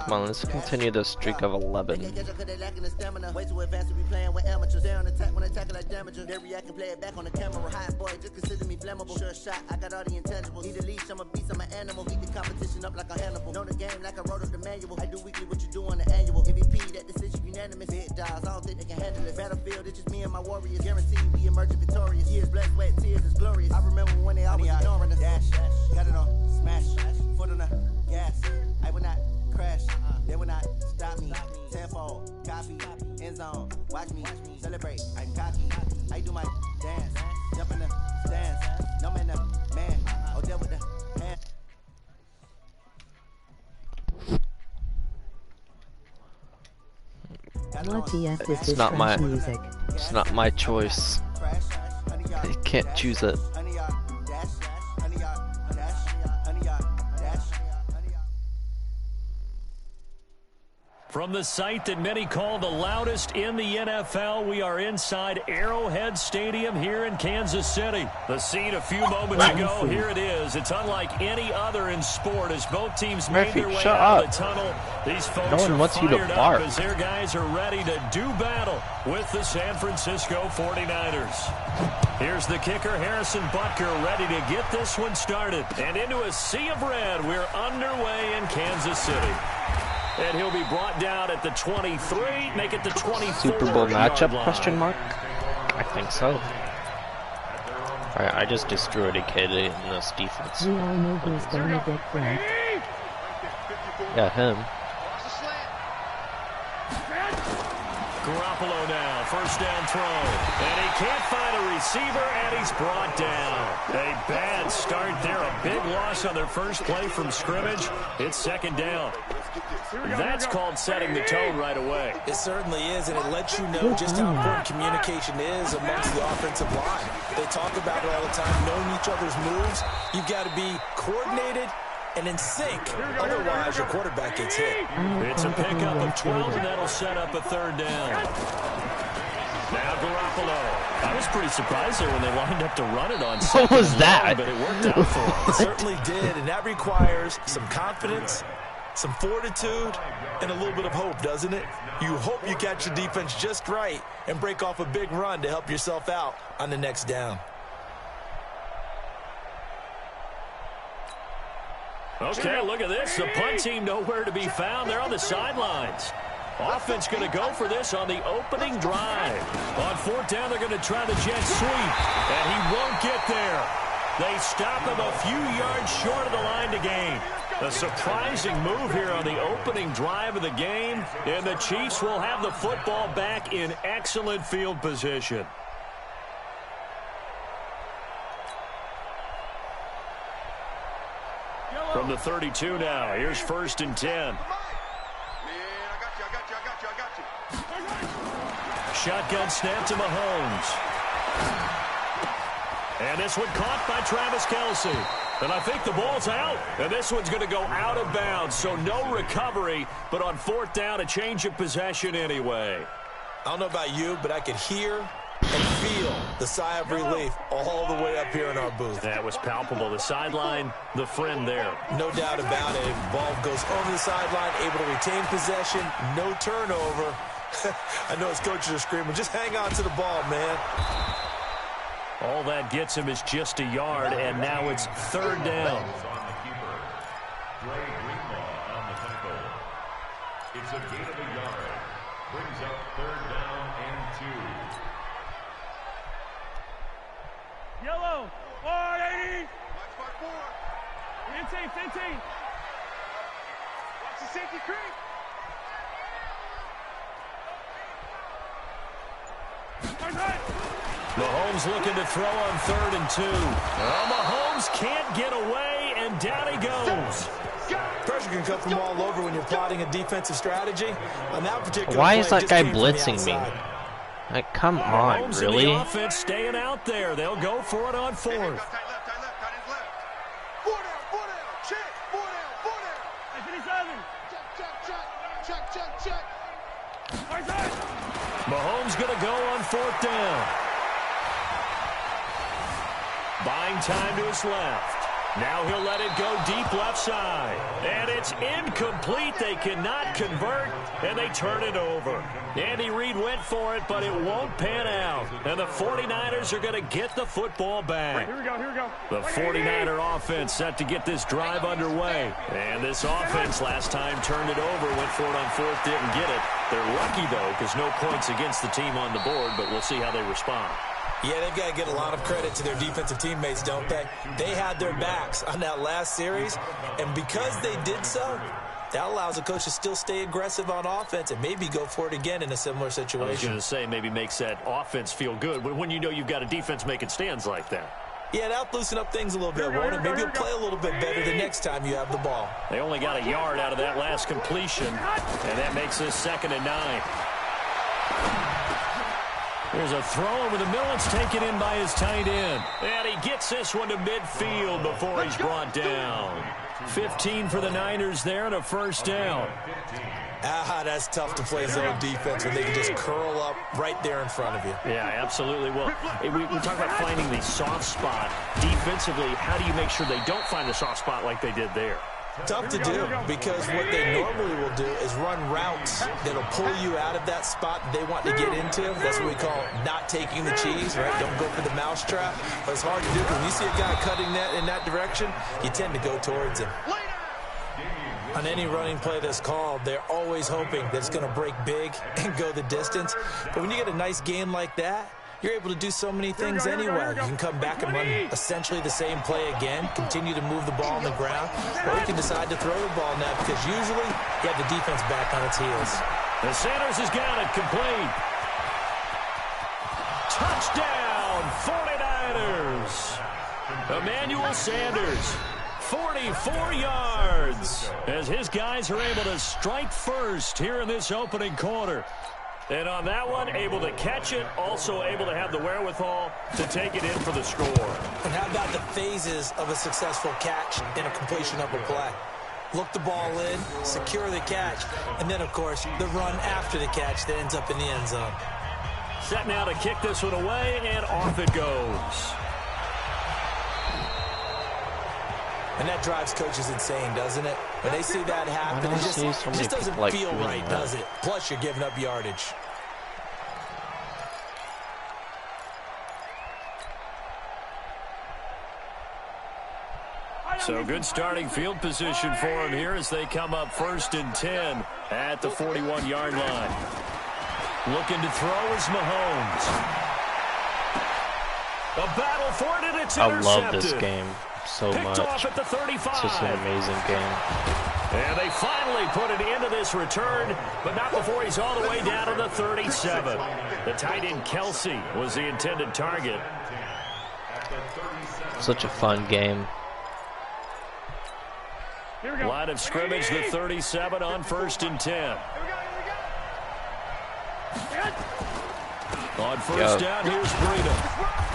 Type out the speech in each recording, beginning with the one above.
Come on, let's continue the streak of 11. Way too advanced to be playing with amateurs. They on attack when attack like damager. They react and play it back on the camera. Hot boy, just consider me flammable. Sure shot, I got all the intangibles. Need a leash, I'm a beast, I'm an animal. Heat the competition up like a Hannibal. Know the game like I wrote up the manual. I do weekly what you do on the annual. MVP, that decision unanimous. Big dogs, I don't think they can handle it. Battlefield, it's just me and my warriors. Guaranteed we emerge victorious. Years, blood, sweat, tears, is glorious. I remember when they always ignoring us. Dash, got it on, smash, foot on the gas. I will not crash, they will not stop me. Tenfold, copy, end zone, watch me celebrate. I'm cocky, I do my dance, jump in the stands. No man, the man, oh deal with the hand. It's not my music. It's not my choice. I can't choose it. From the site that many call the loudest in the NFL, we are inside Arrowhead Stadium here in Kansas City. The scene a few moments ago, here it is. It's unlike any other in sport as both teams made their way out of the tunnel. These folks are fired up as their guys are ready to do battle with the San Francisco 49ers. Here's the kicker, Harrison Butker, ready to get this one started. And into a sea of red, we're underway in Kansas City. And he'll be brought down at the 23, make it the 24. Super Bowl matchup, question mark? I think so. Alright, I just destroyed a kid in this defense. We all know who's gonna get black. Yeah, him. Garoppolo now, first down throw. And he can't find a receiver, and he's brought down. A bad start there, a big loss on their first play from scrimmage. It's second down. That's called setting the tone right away. It certainly is, and it lets you know just how important communication is amongst the offensive line. They talk about it all the time, knowing each other's moves. You've got to be coordinated and in sync. Otherwise, your quarterback gets hit. It's a pickup of 12, and that'll set up a third down. Now Garoppolo. I was pretty surprised there when they lined up to run it on second. What was that? But it worked out for them. It certainly did, and that requires some confidence, some fortitude, and a little bit of hope, doesn't it? You hope you catch your defense just right and break off a big run to help yourself out on the next down. Okay, look at this. The punt team nowhere to be found. They're on the sidelines. Offense going to go for this on the opening drive. On fourth down, they're going to try the jet sweep, and he won't get there. They stop him a few yards short of the line to gain. A surprising move here on the opening drive of the game, and the Chiefs will have the football back in excellent field position. From the 32 now, here's first and 10. Shotgun snap to Mahomes. And this one caught by Travis Kelce. And I think the ball's out. And this one's going to go out of bounds, so no recovery. But on fourth down, a change of possession anyway. I don't know about you, but I could hear and feel the sigh of relief all the way up here in our booth. That was palpable. The sideline, the friend there. No doubt about it. Ball goes over the sideline, able to retain possession, no turnover. I know his coaches are screaming, just hang on to the ball, man. All that gets him is just a yard, and now it's third down. It's a gain of a yard. Brings up third down and 2. Yellow, 480. Watch part 4. 15. Watch the safety creep. Mahomes looking to throw on third and 2. Mahomes can't get away, and down he goes. Pressure can come from all over when you're plotting a defensive strategy. On that particular Why play, is that just guy came from the blitzing me? outside. Like, come on, Mahomes really? And the offense staying out there. They'll go for it on fourth. Tight left. 4 down. Check. 4 down. 57. Check. Mahomes going to go on fourth down. Buying time to his left. Now he'll let it go deep left side. And it's incomplete. They cannot convert, and they turn it over. Andy Reid went for it, but it won't pan out. And the 49ers are going to get the football back. Here we go, here we go. The 49er offense set to get this drive underway. And this offense last time turned it over, went for it on fourth, didn't get it. They're lucky, though, because no points against the team on the board, but we'll see how they respond. Yeah, they've got to get a lot of credit to their defensive teammates, don't they? They had their backs on that last series, and because they did so, that allows the coach to still stay aggressive on offense and maybe go for it again in a similar situation. I was going to say maybe makes that offense feel good when you know you've got a defense making stands like that. Yeah, that'll loosen up things a little bit, won't it? Maybe you'll play a little bit better the next time you have the ball. They only got a yard out of that last completion, and that makes this 2nd and 9. There's a throw over the middle. It's taken in by his tight end. And he gets this one to midfield before he's brought down. 15 for the Niners there and a first down. That's tough to play zone defense when they can just curl up right there in front of you. Yeah, absolutely. Well, we talk about finding the soft spot. Defensively, how do you make sure they don't find the soft spot like they did there? Tough to do because what they normally will do is run routes that'll pull you out of that spot they want to get into. That's what we call not taking the cheese, right? Don't go for the mousetrap. But it's hard to do because when you see a guy cutting that in that direction, you tend to go towards him. On any running play that's called, they're always hoping that it's going to break big and go the distance. But when you get a nice game like that, you're able to do so many things anyway. You can come back and run essentially the same play again, continue to move the ball on the ground, or you can decide to throw the ball now because usually you have the defense back on its heels. The Sanders has got it complete. Touchdown, 49ers. Emmanuel Sanders, 44 yards, as his guys are able to strike first here in this opening quarter. And on that one, able to catch it, also able to have the wherewithal to take it in for the score. And how about the phases of a successful catch and a completion of a play? Look the ball in, secure the catch, and then, of course, the run after the catch that ends up in the end zone. Set now to kick this one away, and off it goes. And that drives coaches insane, doesn't it? When they see that happen, it just doesn't feel right, does it? Plus, you're giving up yardage. So good starting field position for him here as they come up 1st and 10 at the 41-yard line. Looking to throw is Mahomes. A battle for it, and it's intercepted. I love this game so Picked much. off at the 35. It's just an amazing game. And they finally put an end to this return, but not before he's all the way down to the 37. The tight end Kelsey was the intended target. Such a fun game. Line of scrimmage, the 37 on 1st and 10. On first down, here's Breida.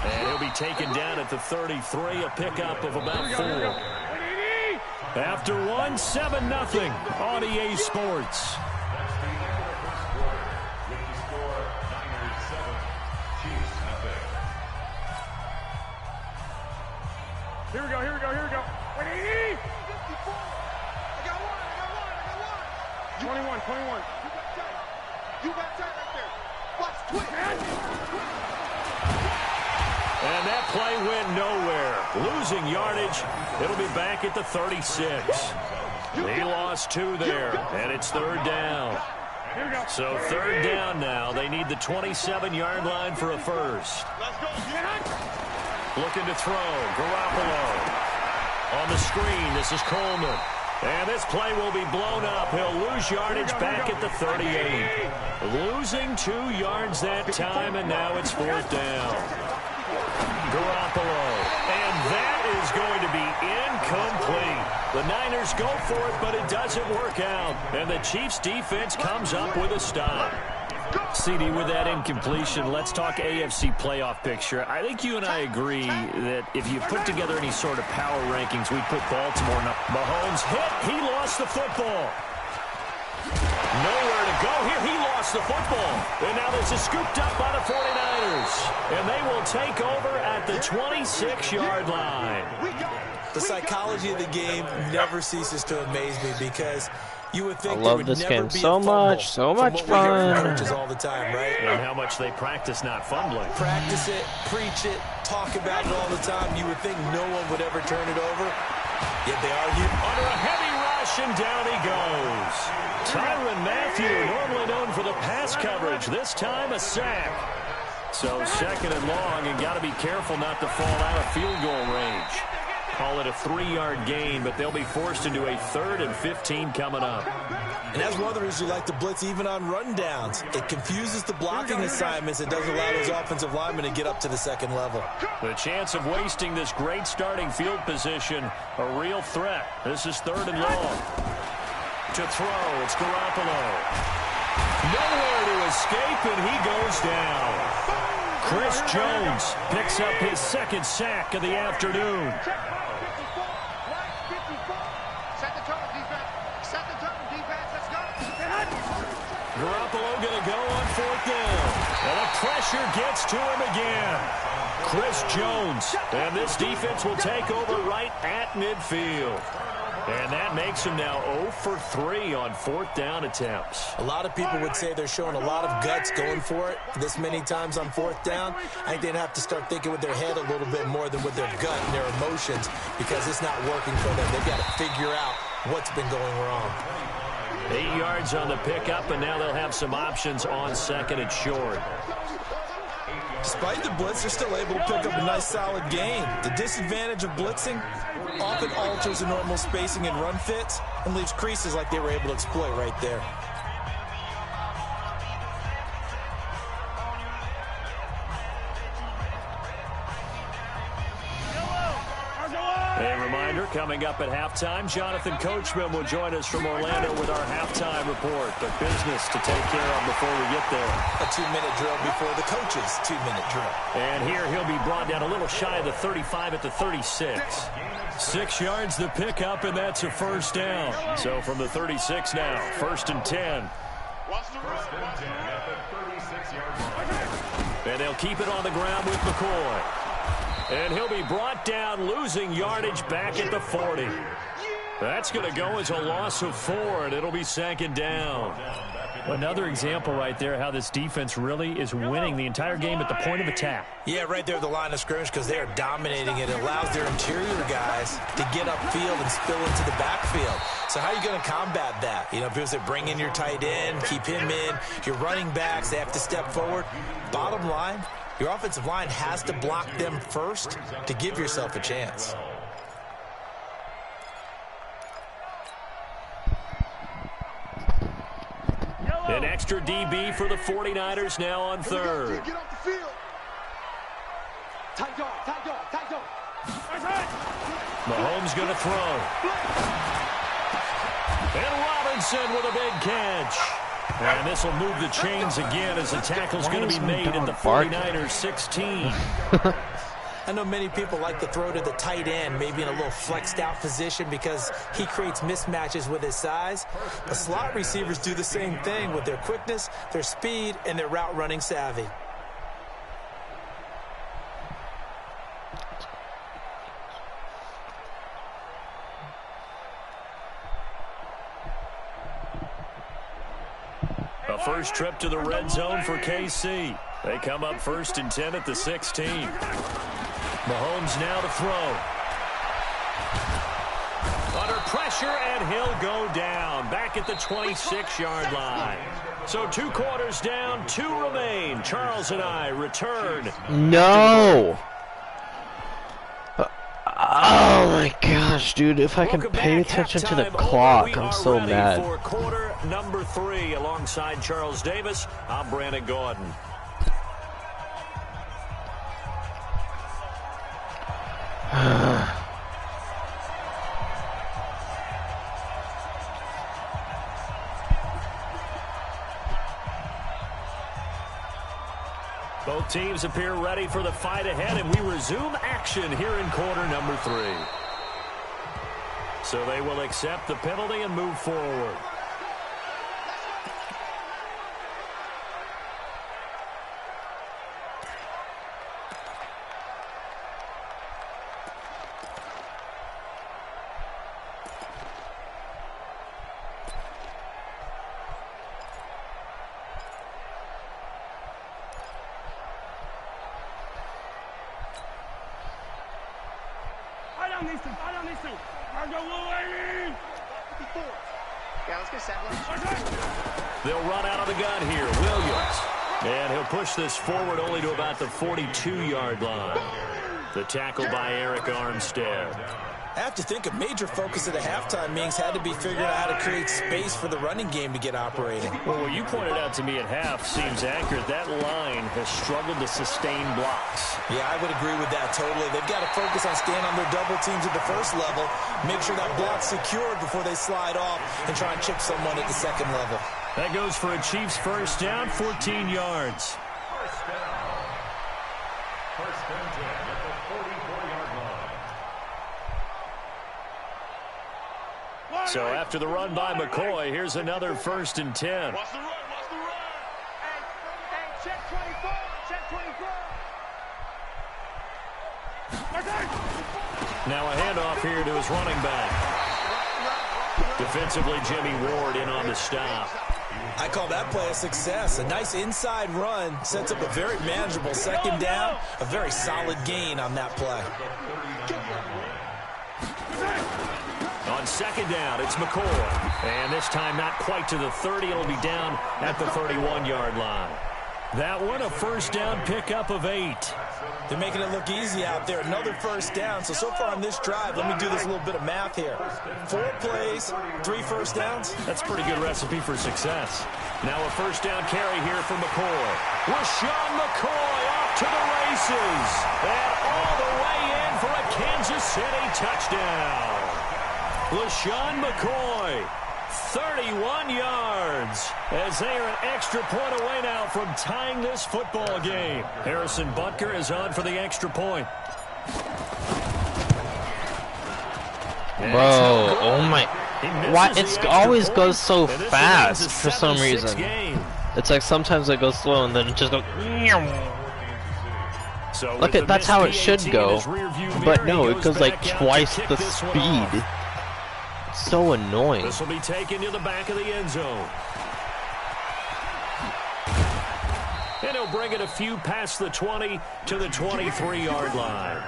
And he'll be taken down at the 33, a pickup of about 4. After one, 7-0 on EA Sports. Here we go, here we go, here we go. 21. You got tight right there. Watch, twist. And that play went nowhere. Losing yardage. It'll be back at the 36. He lost 2 there, and it's 3rd down. So 3rd down now. They need the 27-yard line for a first. Looking to throw. Garoppolo. On the screen, this is Coleman. And this play will be blown up. He'll lose yardage back at the 38. Losing 2 yards that time, and now it's 4th down. Garoppolo. And that is going to be incomplete. The Niners go for it, but it doesn't work out. And the Chiefs' defense comes up with a stop. CD, with that incompletion, let's talk AFC playoff picture. I think you and I agree that if you put together any sort of power rankings, we put Baltimore. Mahomes hit. He lost the football. Nowhere to go here. He lost the football. And now this is scooped up by the 49ers. And they will take over at the 26-yard line. The psychology of the game never ceases to amaze me because you would think I there love would this never game be so a fumble much, so from much what we hear from fun. coaches all the time, right? And how much they practice not fumbling. Practice it, preach it, talk about it all the time. You would think no one would ever turn it over, yet they are here. Under a heavy rush, and down he goes. Tyrann Mathieu, normally known for the pass coverage, this time a sack. So second and long, and got to be careful not to fall out of field goal range. Call it a 3-yard gain, but they'll be forced into a 3rd and 15 coming up. And that's one of the reasons you like to blitz even on rundowns. It confuses the blocking assignments. It doesn't allow those offensive linemen to get up to the second level. The chance of wasting this great starting field position, a real threat. This is 3rd and long. To throw, it's Garoppolo. Nowhere to escape, and he goes down. Chris Jones picks up his 2nd sack of the afternoon. Garoppolo going to go on 4th down. And the pressure gets to him again. Chris Jones. And this defense will take over right at midfield. And that makes him now 0 for 3 on 4th down attempts. A lot of people would say they're showing a lot of guts going for it this many times on 4th down. I think they'd have to start thinking with their head a little bit more than with their gut and their emotions because it's not working for them. They've got to figure out what's been going wrong. 8 yards on the pickup, and now they'll have some options on 2nd and short. Despite the blitz, they're still able to pick up a nice solid gain. The disadvantage of blitzing often alters the normal spacing and run fits and leaves creases like they were able to exploit right there. A reminder, coming up at halftime, Jonathan Coachman will join us from Orlando with our halftime report. But business to take care of before we get there. A 2-minute drill before the coach's 2-minute drill. And here he'll be brought down a little shy of the 35 at the 36. 6 yards the pickup, and that's a 1st down. So from the 36 now, 1st and 10. And they'll keep it on the ground with McCoy. And he'll be brought down, losing yardage back at the 40. That's going to go as a loss of 4, and it'll be 2nd down. Another example right there how this defense really is winning the entire game at the point of attack. Yeah, right there at the line of scrimmage because they are dominating it. It allows their interior guys to get upfield and spill into the backfield. So how are you going to combat that? You know, people say bring in your tight end, keep him in. Your running backs, they have to step forward. Bottom line, your offensive line has to block them first to give yourself a chance. An extra DB for the 49ers now on 3rd. Get off the field. Tight dog, tight dog, tight dog. Mahomes going to throw. And Robinson with a big catch. And this will move the chains again as the tackle's going to be made at the 49ers 16. I know many people like to throw to the tight end, maybe in a little flexed out position because he creates mismatches with his size. But slot receivers do the same thing with their quickness, their speed, and their route running savvy. A first trip to the red zone for KC. They come up 1st and 10 at the 16. Mahomes now to throw. Under pressure, and he'll go down. Back at the 26-yard line. So 2 quarters down, 2 remain. Charles and I return. No! Oh my gosh, dude, if I can pay attention to the clock, I'm so mad. For quarter number 3 alongside Charles Davis, I'm Brandon Gordon. Both teams appear ready for the fight ahead, and we resume action here in quarter number 3. So they will accept the penalty and move forward. down these two. Fly down these two. Go, little lady. 54. Yeah, let's get set. They'll run out of the gun here. Williams. And he'll push this forward only to about the 42-yard line. The tackle by Eric Armstead. I have to think a major focus of the halftime meetings had to be figuring out how to create space for the running game to get operating. Well, what you pointed out to me at half seems accurate. That line has struggled to sustain blocks. Yeah, I would agree with that totally. They've got to focus on staying on their double teams at the first level, make sure that block's secured before they slide off and try and chip someone at the second level. That goes for a Chiefs first down, 14 yards. First down. First and 10 at the 44-yard line. So after the run by McCoy, here's another 1st and 10. Watch the run. Watch the run. Hey, check 24. Check 24. Now a handoff here to his running back. Defensively, Jimmy Ward in on the stop. I call that play a success. A nice inside run sets up a very manageable second down. A very solid gain on that play. On second down, it's McCoy. And this time not quite to the 30. It'll be down at the 31-yard line. That one a first down pickup of 8. They're making it look easy out there. Another first down. So far on this drive, let me do this little bit of math here. 4 plays, 3 first downs. That's a pretty good recipe for success. Now a first down carry here for McCoy. LaShawn McCoy off to the races. And all the way in for a Kansas City touchdown. LaShawn McCoy, 31 yards, as they are an extra point away now from tying this football game. Harrison Butker is on for the extra point. Bro, oh my. Why? It always goes so fast for some reason. It's like sometimes it goes slow and then it just goes. Look at, that's how it should go. But no, it goes like twice the speed. So annoying. This will be taken to the back of the end zone. And he'll bring it a few past the 20 to the 23-yard line.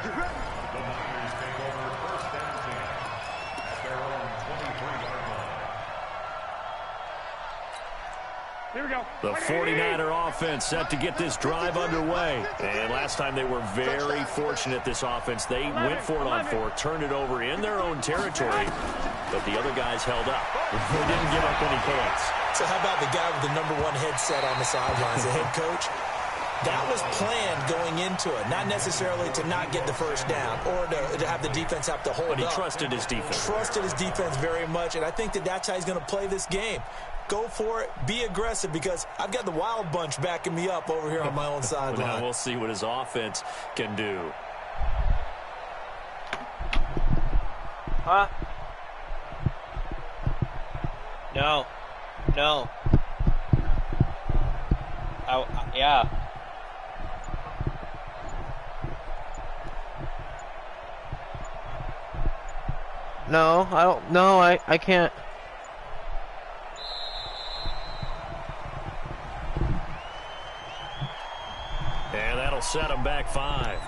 Here we go. The 49er offense set to get this drive underway. And last time they were very fortunate, this offense. They went for it on 4, turned it over in their own territory, but the other guys held up. They didn't give up any points. So how about the guy with the #1 headset on the sidelines, the head coach? That was planned going into it, not necessarily to not get the first down or to have the defense have to hold up. But he trusted his defense. Trusted his defense very much, and I think that that's how he's going to play this game. Go for it, be aggressive, because I've got the Wild Bunch backing me up over here on my own sideline. Now we'll see what his offense can do. Huh? No. No. Oh, yeah. No, I don't. No, I can't. And that'll set him back 5.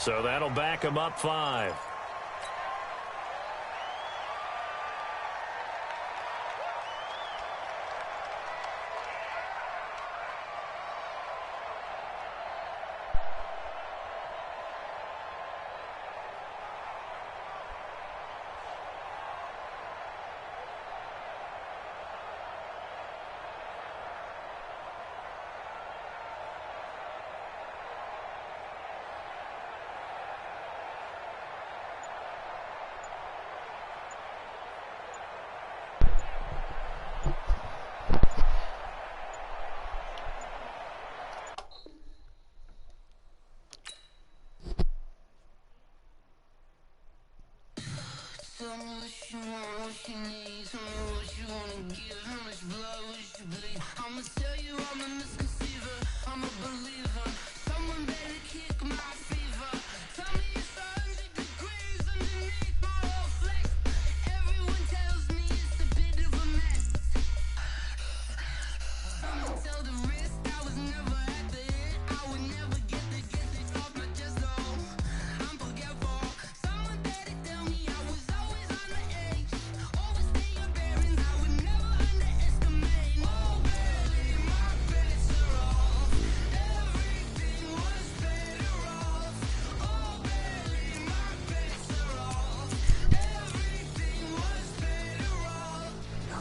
So that'll back him up 5.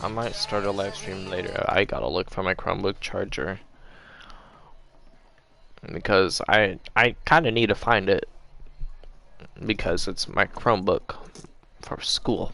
I might start a live stream later. I gotta look for my Chromebook charger because I kind of need to find it because it's my Chromebook for school.